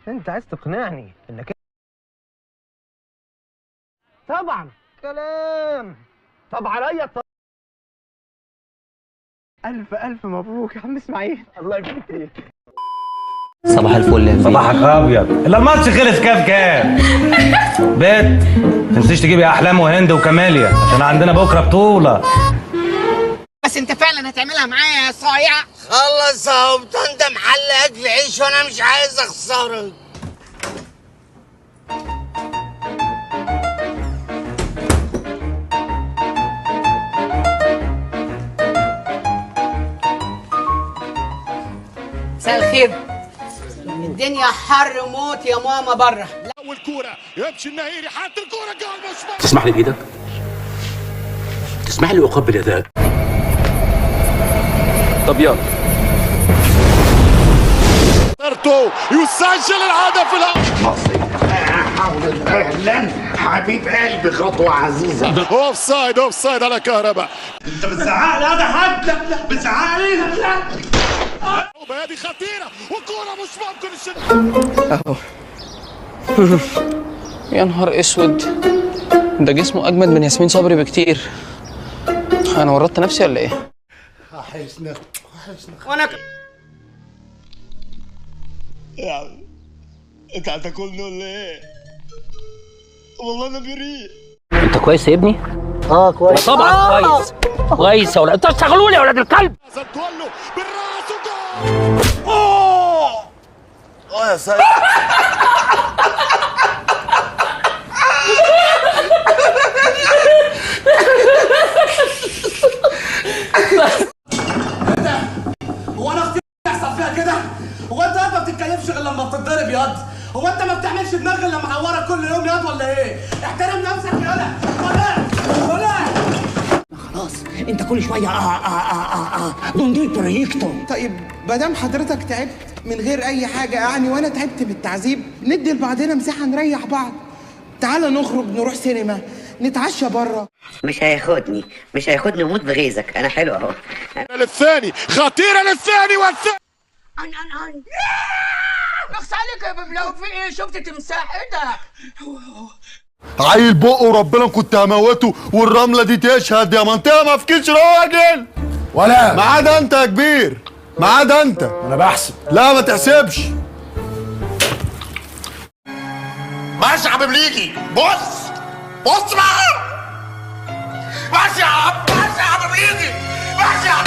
انت عايز تقنعني انك طبعا كلام. طب عليا الف مبروك يا عم اسماعيل، الله يبارك فيك. صباح الفل يا صباحك ابيض. الا الماتش خلص كام بيت تنسيش تجيبي احلام وهند وكماليا عشان عندنا بكره بطوله. بس انت فعلا هتعملها معايا يا صايع؟ خلص اهو، انت محل اكل عيش وانا مش عايز اخسرك. مساء الخير. الدنيا حر موت يا ماما بره. اول كوره يمشي النهيري، حط الكوره جول. مش تسمح لي بايدك؟ تسمح لي اقبل يدك؟ طب يلا. يسجل الهدف مصري حول اهلا حبيب قلبي، خطوه عزيزه. اوف سايد على كهرباء. انت بتزعق لي هذا حد؟ لا بتزعق لي؟ لا هذه خطيره وكوره مش ممكن اهو. يا نهار اسود، ده جسمه اجمد من ياسمين صبري بكتير. انا ورطت نفسي ولا ايه؟ وحشنا وانا يعني انت هتاكلني ولا ايه؟ والله انا بريء. انت كويس يا ابني؟ كويس طبعا كويس. كويس يا ولاد، انتوا اشتغلوا لي يا ولاد الكلب. كله بالراس وجول. يا سيد. هو انا اختي يحصل فيها كده؟ هو انت ما بتتكلمش غير لما بتتضرب ياض؟ هو انت ما بتعملش دماغ غير لما معورك كل يوم ياض ولا ايه؟ احترم نفسك يالا. ولا خلاص انت كل شويه دون بروجيكتو. طيب مادام حضرتك تعبت من غير اي حاجه يعني، وانا تعبت من التعذيب، ندي لبعضنا مساحه نريح بعض. تعال نخرج، نروح سينما، نتعشى بره. مش هياخدني وموت بغيظك، انا حلو اهو. للثاني خطيره للثاني والثاني. اخس عليك يا ببلاوي، في ايه؟ شفت تمساح؟ ايه ده؟ عيل بقه ربنا كنت هموته، والرمله دي تشهد يا منطقه. ما فيكيش راجل ولا ما عدا انت يا كبير، ما عدا انت. انا بحسب. لا ما تحسبش. ماشي يا عم بليجي، بص معايا. ماشي يا عم بليجي، ماشي يا عم.